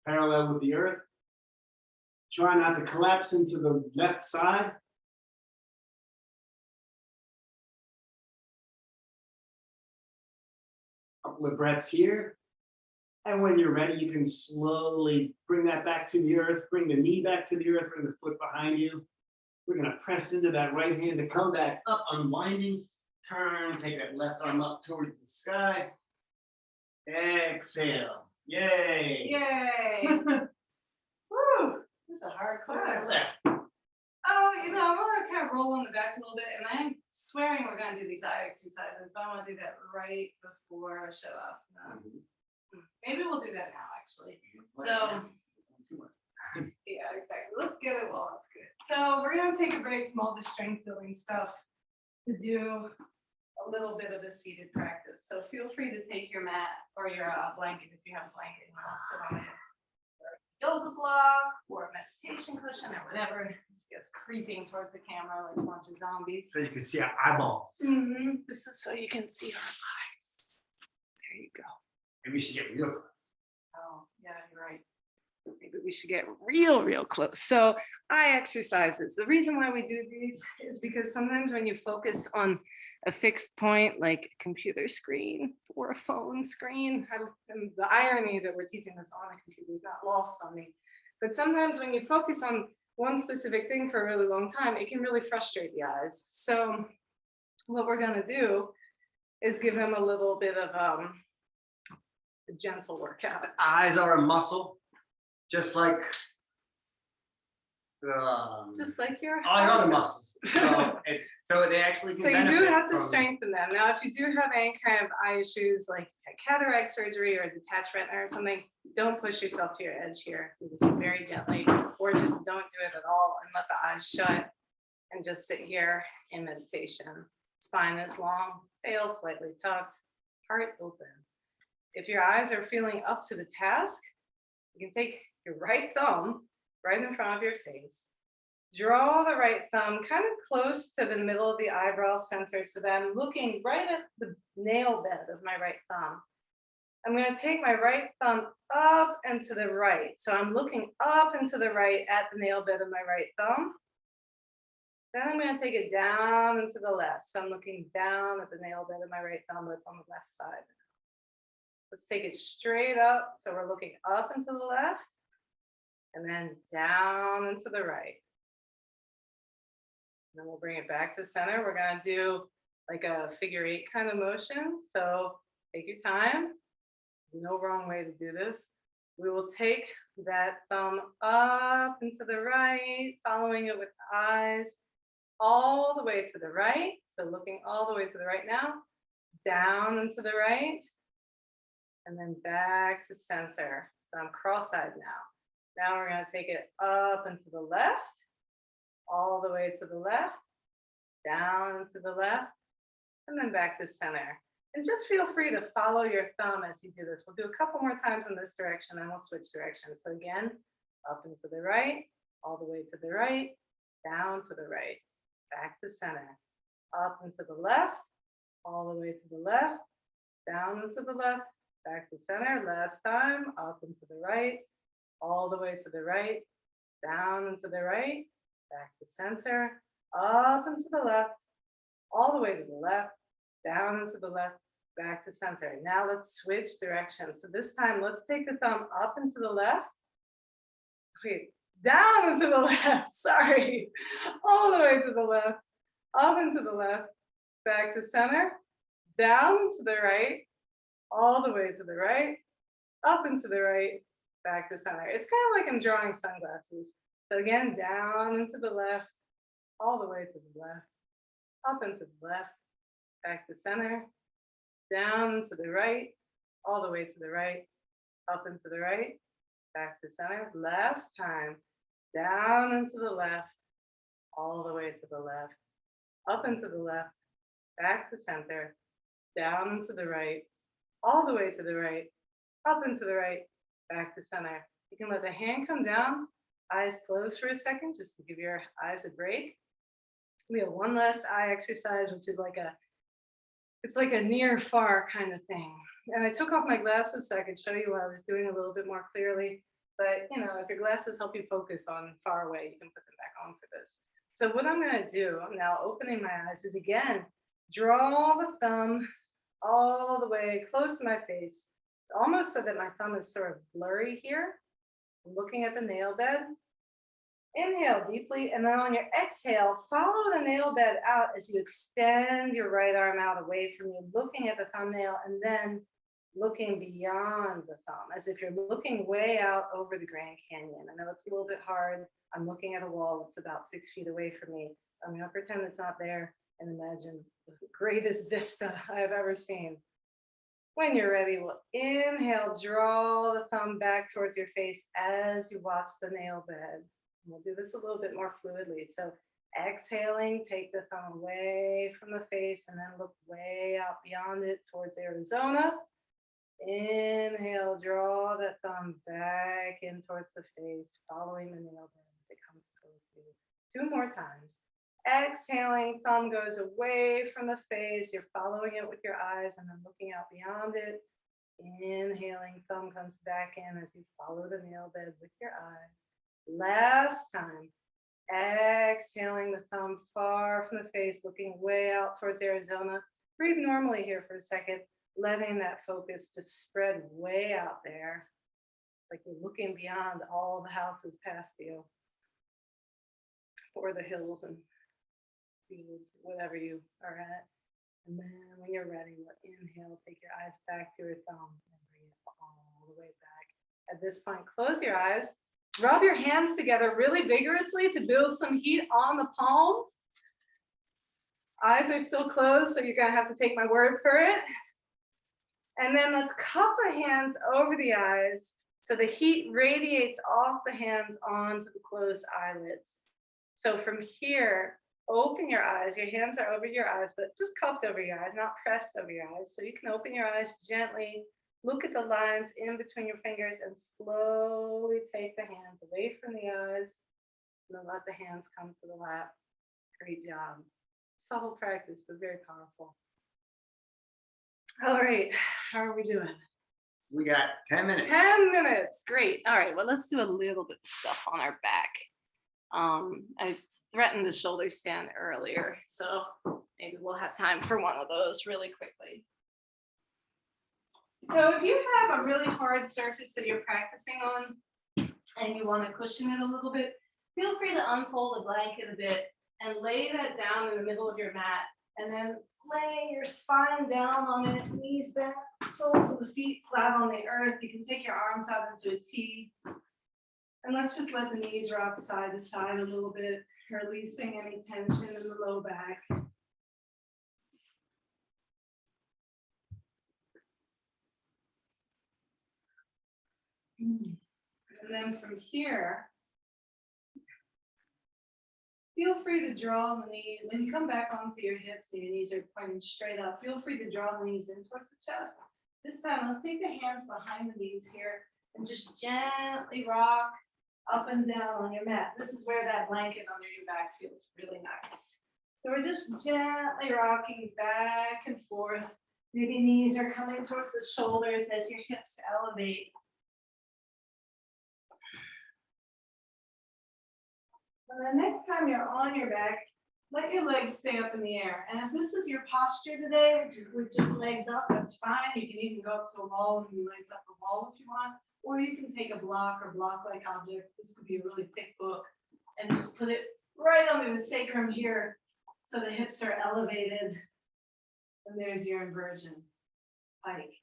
parallel with the earth. Try not to collapse into the left side. Couple of breaths here. And when you're ready, you can slowly bring that back to the earth, bring the knee back to the earth, bring the foot behind you. We're going to press into that right hand to come back up, unwinding, turn, take that left arm up towards the sky. Exhale. Yay. Yay. Woo, this is a hard class. Oh, I'm gonna kind of roll on the back a little bit, and I'm swearing we're gonna do these eye exercises, but I want to do that right before Shavasana. Maybe we'll do that now, actually. So, yeah, exactly. Let's get it while it's good. So we're gonna take a break from all the strength building stuff to do a little bit of a seated practice. So feel free to take your mat or your blanket if you have a blanket and want to sit on it. Yoga block or a meditation cushion or whatever. This gets creeping towards the camera like a bunch of zombies. So you can see our eyeballs. This is so you can see our eyes. There you go. Maybe we should get real. Oh, yeah, you're right. Maybe we should get real close. So eye exercises. The reason why we do these is because sometimes when you focus on a fixed point like a computer screen or a phone screen, and the irony that we're teaching this on a computer is not lost on me. But sometimes when you focus on one specific thing for a really long time, it can really frustrate the eyes. So what we're going to do is give them a little bit of a gentle workout. Eyes are a muscle, just like your all your other biceps. muscles. So they actually can So you do benefit have to from- strengthen them. Now, if you do have any kind of eye issues like cataract surgery or detached retina or something, don't push yourself to your edge here. Do this very gently, or just don't do it at all and let the eyes shut and just sit here in meditation. Spine is long, tail slightly tucked, heart open. If your eyes are feeling up to the task, you can take your right thumb right in front of your face. Draw the right thumb kind of close to the middle of the eyebrow center so that I'm looking right at the nail bed of my right thumb. I'm going to take my right thumb up and to the right. So I'm looking up and to the right at the nail bed of my right thumb. Then I'm going to take it down and to the left. So I'm looking down at the nail bed of my right thumb, but it's on the left side. Let's take it straight up. So we're looking up and to the left, and then down and to the right. And then we'll bring it back to center. We're going to do like a figure 8 kind of motion. So take your time. There's no wrong way to do this. We will take that thumb up and to the right, following it with the eyes, all the way to the right. So looking all the way to the right now, down and to the right, and then back to center. So I'm cross-eyed now. Now we're going to take it up and to the left, all the way to the left, down to the left, and then back to center. And just feel free to follow your thumb as you do this. We'll do a couple more times in this direction, and we'll switch directions. So again, up and to the right, all the way to the right, down to the right, back to center, up and to the left, all the way to the left, down and to the left, back to center. Last time, up and to the right, all the way to the right, down and to the right, back to center, up and to the left, all the way to the left, down and to the left, back to center. Now let's switch directions. So this time, let's take the thumb up and to the left. Wait, down and to the left, sorry. All the way to the left, up and to the left, back to center, down to the right, all the way to the right, up and to the right, back to center. It's kind of like I'm drawing sunglasses. So again, down and to the left, all the way to the left, up and to the left, back to center, down to the right, all the way to the right, up and to the right, back to center. Last time, down and to the left, all the way to the left, up and to the left, back to center, down and to the right, all the way to the right, up and to the right, back to center. You can let the hand come down, eyes closed for a second, just to give your eyes a break. We have one last eye exercise, which is it's like a near far kind of thing. And I took off my glasses so I could show you what I was doing a little bit more clearly. But if your glasses help you focus on far away, you can put them back on for this. So what I'm going to do, I'm now opening my eyes, is again, draw the thumb all the way close to my face, almost so that my thumb is sort of blurry here. I'm looking at the nail bed. Inhale deeply, and then on your exhale, follow the nail bed out as you extend your right arm out away from you, looking at the thumbnail, and then looking beyond the thumb, as if you're looking way out over the Grand Canyon. I know it's a little bit hard. I'm looking at a wall that's about 6 feet away from me. I'm going to pretend it's not there and imagine the greatest vista I have ever seen. When you're ready, we'll inhale, draw the thumb back towards your face as you watch the nail bed. We'll do this a little bit more fluidly. So exhaling, take the thumb away from the face and then look way out beyond it towards Arizona. Inhale, draw the thumb back in towards the face, following the nail bed as it comes close to you. 2 more times. Exhaling, thumb goes away from the face. You're following it with your eyes and then looking out beyond it. Inhaling, thumb comes back in as you follow the nail bed with your eyes. Last time, exhaling the thumb far from the face, looking way out towards Arizona. Breathe normally here for a second, letting that focus just spread way out there, like you're looking beyond all the houses past you, or the hills and fields, whatever you are at. And then when you're ready, we'll inhale, take your eyes back to your thumb and bring it all the way back. At this point, close your eyes. Rub your hands together really vigorously to build some heat on the palm. Eyes are still closed, so you're going to have to take my word for it. And then let's cup the hands over the eyes so the heat radiates off the hands onto the closed eyelids. So from here, open your eyes. Your hands are over your eyes, but just cupped over your eyes, not pressed over your eyes. So you can open your eyes gently. Look at the lines in between your fingers and slowly take the hands away from the eyes and then let the hands come to the lap. Great job. Subtle practice, but very powerful. All right, how are we doing? We got 10 minutes. 10 minutes. Great. All right. Well, let's do a little bit of stuff on our back. I threatened the shoulder stand earlier, so maybe we'll have time for one of those really quickly. So if you have a really hard surface that you're practicing on and you want to cushion it a little bit, feel free to unfold the blanket a bit and lay that down in the middle of your mat, and then lay your spine down on it, knees bent, soles of the feet flat on the earth. You can take your arms out into a T. And let's just let the knees rock side to side a little bit, releasing any tension in the low back. And then from here, feel free to draw the knee. When you come back onto your hips and your knees are pointing straight up, feel free to draw the knees in towards the chest. This time, let's take the hands behind the knees here and just gently rock up and down on your mat. This is where that blanket under your back feels really nice. So we're just gently rocking back and forth. Maybe knees are coming towards the shoulders as your hips elevate. And the next time you're on your back, let your legs stay up in the air. And if this is your posture today, with just legs up, that's fine. You can even go up to a wall and your legs up a wall if you want. Or you can take a block or block-like object. This could be a really thick book, and just put it right under the sacrum here so the hips are elevated. And there's your inversion. Pike.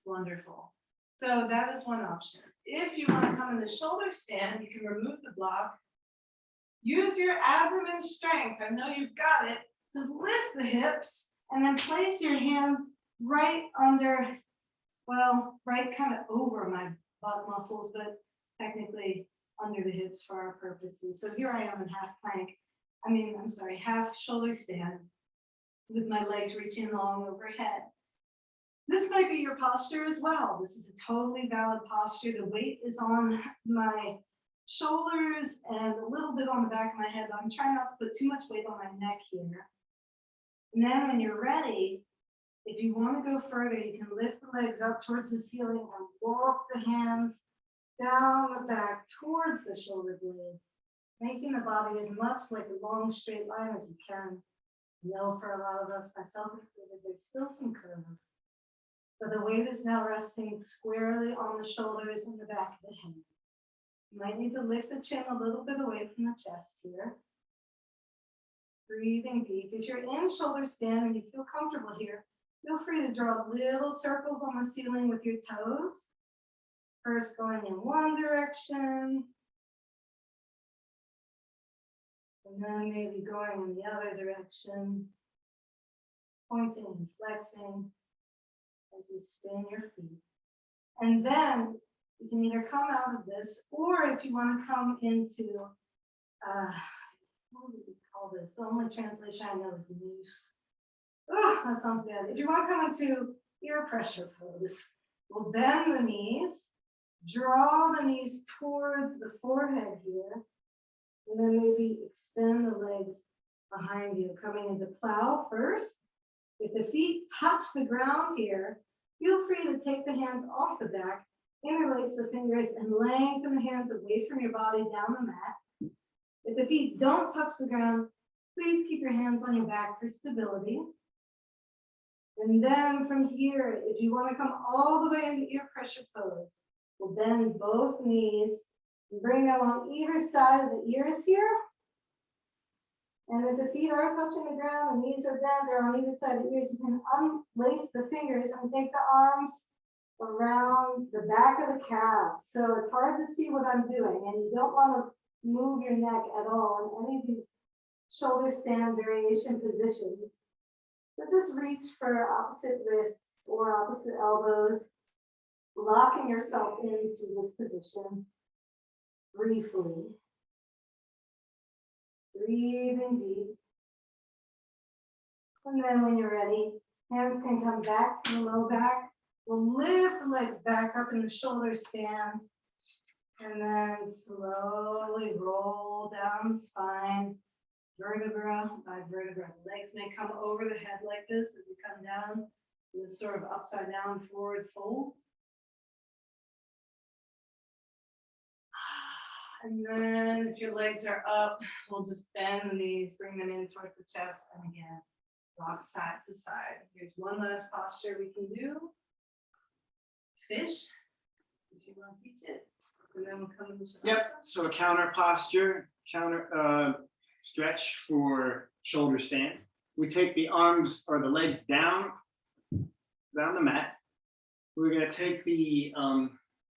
Wonderful. So that is one option. If you want to come in the shoulder stand, you can remove the block. Use your abdomen strength. I know you've got it. To lift the hips and then place your hands right under, well, right kind of over my butt muscles, but technically under the hips for our purposes. So here I am in half plank. Half shoulder stand with my legs reaching long overhead. This might be your posture as well. This is a totally valid posture. The weight is on my shoulders and a little bit on the back of my head, but I'm trying not to put too much weight on my neck here. And then when you're ready, if you want to go further, you can lift the legs up towards the ceiling and walk the hands down the back towards the shoulder blade, making the body as much like a long straight line as you can. I know for a lot of us, myself included, there's still some curve. But the weight is now resting squarely on the shoulders and the back of the head. You might need to lift the chin a little bit away from the chest here. Breathing deep. If you're in shoulder stand and you feel comfortable here, feel free to draw little circles on the ceiling with your toes. First going in one direction, and then maybe going in the other direction, pointing and flexing as you stand your feet. And then you can either come out of this, or if you want to come into, what do we call this? The only translation I know is noose. Oh, that sounds bad. If you want to come into ear pressure pose, we'll bend the knees, draw the knees towards the forehead here, and then maybe extend the legs behind you, coming into plow first. If the feet touch the ground here, feel free to take the hands off the back, interlace the fingers, and lengthen the hands away from your body down the mat. If the feet don't touch the ground, please keep your hands on your back for stability. And then from here, if you want to come all the way into ear pressure pose, we'll bend both knees and bring them on either side of the ears here. And if the feet are touching the ground, the knees are bent, they're on either side of the ears, you can unlace the fingers and take the arms around the back of the calves. So it's hard to see what I'm doing, and you don't want to move your neck at all in any of these shoulder stand variation positions. So just reach for opposite wrists or opposite elbows, locking yourself into this position briefly. Breathing deep. And then when you're ready, hands can come back to the low back. We'll lift the legs back up in the shoulder stand. And then slowly roll down the spine, vertebra by vertebra. Legs may come over the head like this as you come down in this sort of upside down forward fold. And then if your legs are up, we'll just bend the knees, bring them in towards the chest, and again, rock side to side. Here's one last posture we can do. Fish, if you want to teach it. And then we'll come into Shavasana. Yep, so a counter posture, stretch for shoulder stand. We take the arms or the legs down the mat. We're gonna take the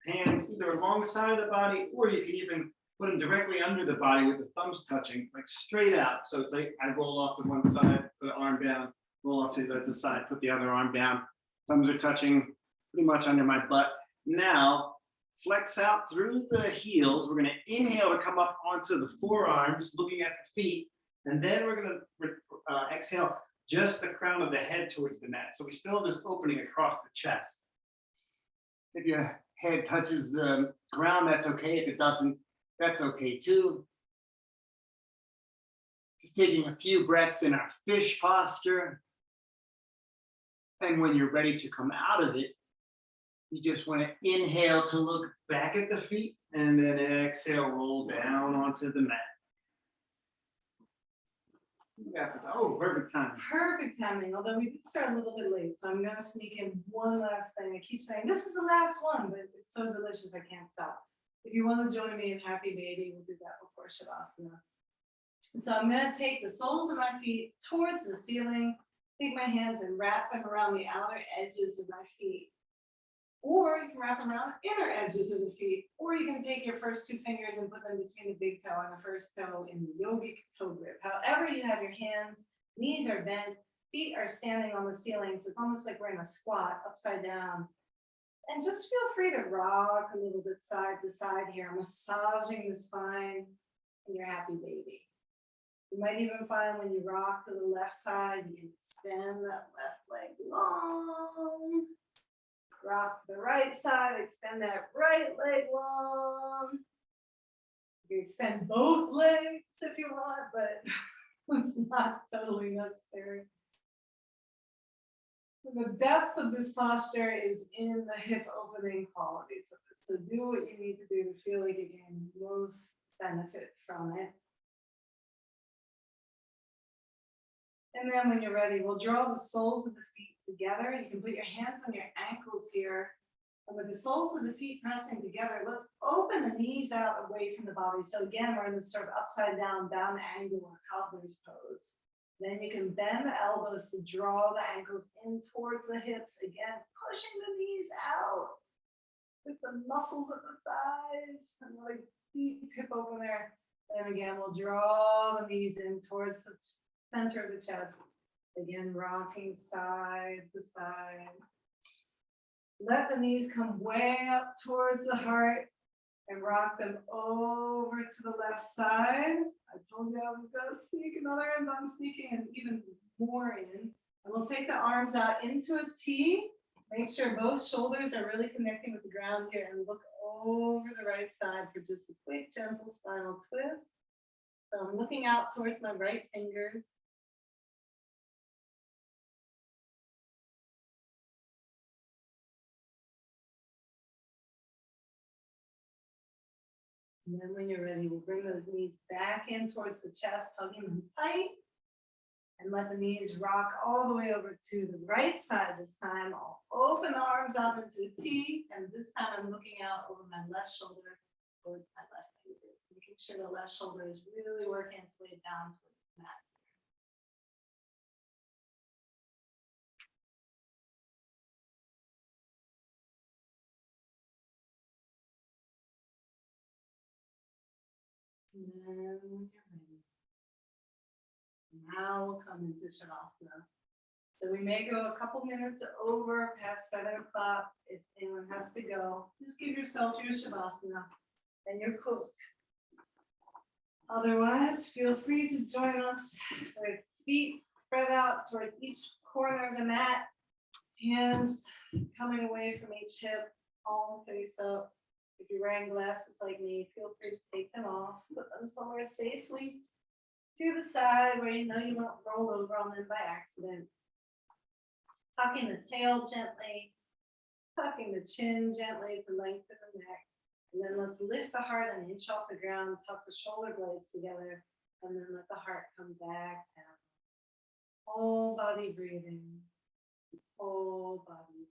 hands either along the side of the body, or you can even put them directly under the body with the thumbs touching, like straight out. So it's like I roll off to one side, put an arm down, roll off to the other side, put the other arm down. Thumbs are touching pretty much under my butt. Now, flex out through the heels. We're gonna inhale to come up onto the forearms, looking at the feet. And then we're gonna exhale just the crown of the head towards the mat. So we still have this opening across the chest. If your head touches the ground, that's okay. If it doesn't, that's okay too. Just taking a few breaths in our fish posture. And when you're ready to come out of it, you just want to inhale to look back at the feet and then exhale, roll down onto the mat. Oh, perfect timing. Perfect timing, although we did start a little bit late, so I'm gonna sneak in one last thing. I keep saying, this is the last one, but it's so delicious, I can't stop. If you want to join me in Happy Baby, we'll do that before Shavasana. So I'm gonna take the soles of my feet towards the ceiling, take my hands and wrap them around the outer edges of my feet. Or you can wrap them around the inner edges of the feet, or you can take your first two fingers and put them between the big toe and the first toe in the yogic toe grip. However you have your hands, knees are bent, feet are standing on the ceiling, so it's almost like we're in a squat upside down. And just feel free to rock a little bit side to side here, massaging the spine in your Happy Baby. You might even find when you rock to the left side, you can extend that left leg long. Rock to the right side, extend that right leg long. You can extend both legs if you want, but it's not totally necessary. The depth of this posture is in the hip opening qualities of it. So do what you need to do to feel like you gain most benefit from it. And then when you're ready, we'll draw the soles of the feet together. You can put your hands on your ankles here. And with the soles of the feet pressing together, let's open the knees out away from the body. So again, we're in this sort of upside down, down angle or cobbler's pose. Then you can bend the elbows to draw the ankles in towards the hips. Again, pushing the knees out with the muscles of the thighs and really deep hip open there. And again, we'll draw the knees in towards the center of the chest. Again, rocking side to side. Let the knees come way up towards the heart and rock them over to the left side. I told you I was going to sneak another in, but I'm sneaking and even more in. And we'll take the arms out into a T. Make sure both shoulders are really connecting with the ground here and look over the right side for just a quick, gentle spinal twist. So I'm looking out towards my right fingers. And then when you're ready, we'll bring those knees back in towards the chest, hugging them tight. And let the knees rock all the way over to the right side this time. I'll open the arms out into a T. And this time I'm looking out over my left shoulder towards my left fingers. Making sure the left shoulder is really working its way down towards the mat. And then when you're ready, now we'll come into Shavasana. So we may go a couple minutes over past 7 o'clock. If anyone has to go, just give yourself your Shavasana and you're cooked. Otherwise, feel free to join us with feet spread out towards each corner of the mat, hands coming away from each hip, palm face up. If you're wearing glasses like me, feel free to take them off, put them somewhere safely to the side where you know you won't roll over on them by accident. Tucking the tail gently, tucking the chin gently to lengthen the neck, And then let's lift the heart and inch off the ground, tuck the shoulder blades together, and then let the heart come back down. Whole body breathing, whole body.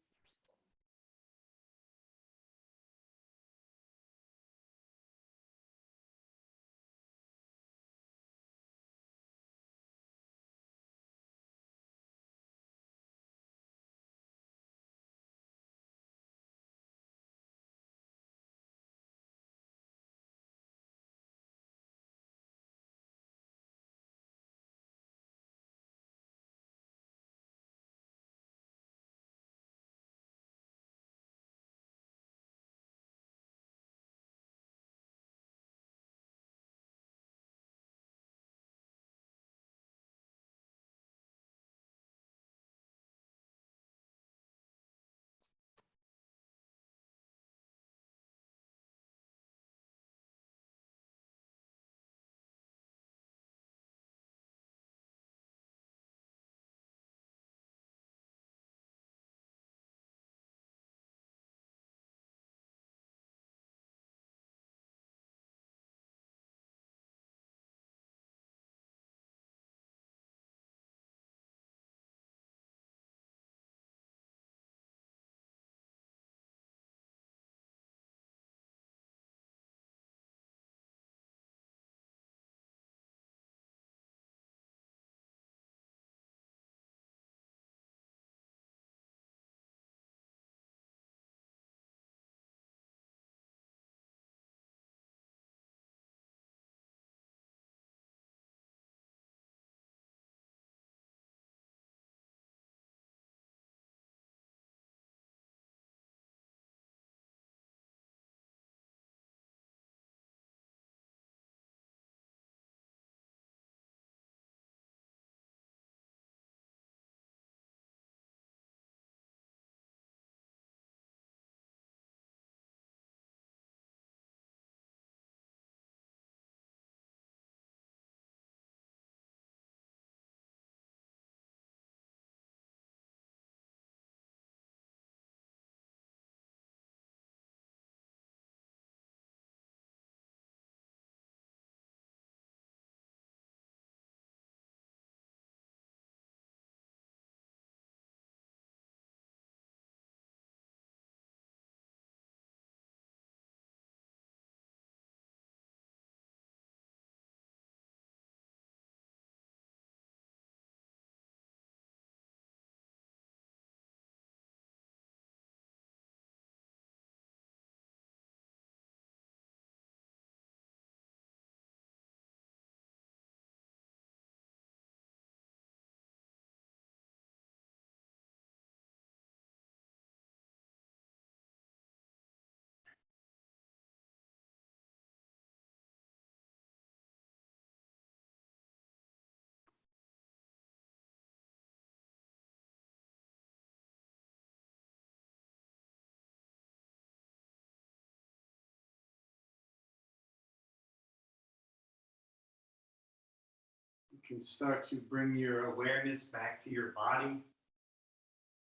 You can start to bring your awareness back to your body,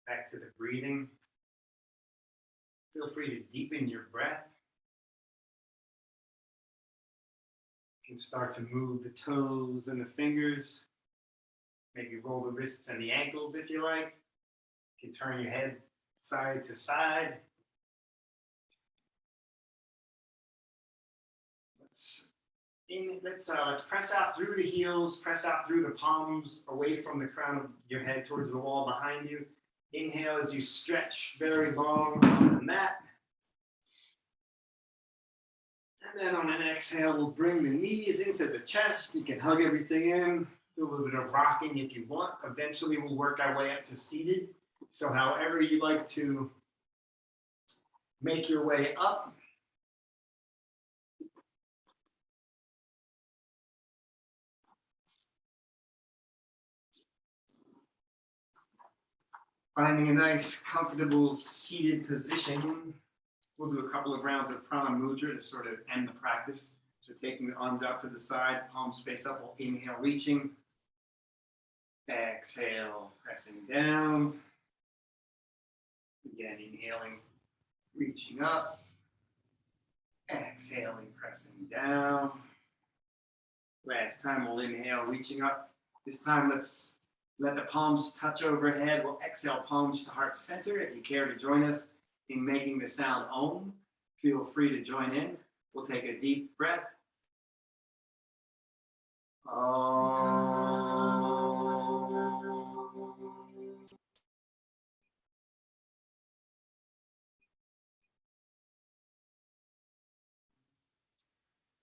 back to the breathing. Feel free to deepen your breath. You can start to move the toes and the fingers. Maybe roll the wrists and the ankles if you like. You can turn your head side to side. Let's press out through the heels, press out through the palms, away from the crown of your head towards the wall behind you. Inhale as you stretch very long on the mat. And then on an exhale, we'll bring the knees into the chest. You can hug everything in, do a little bit of rocking if you want. Eventually, we'll work our way up to seated. So however you like to make your way up. Finding a nice, comfortable seated position. We'll do a couple of rounds of prana mudra to sort of end the practice. So taking the arms out to the side, palms face up, we'll inhale, reaching. Exhale, pressing down. Again, inhaling, reaching up. Exhaling, pressing down. Last time we'll inhale, reaching up. This time let's let the palms touch overhead. We'll exhale, palms to heart center. If you care to join us in making the sound Om, feel free to join in. We'll take a deep breath.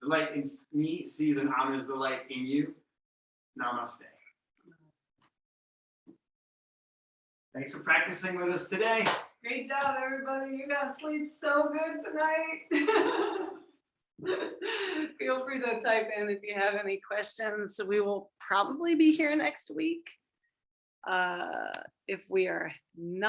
The light in me sees and honors the light in you. Namaste. Thanks for practicing with us today. Great job, everybody. You're gonna sleep so good tonight. Feel free to type in if you have any questions. We will probably be here next week. If we are not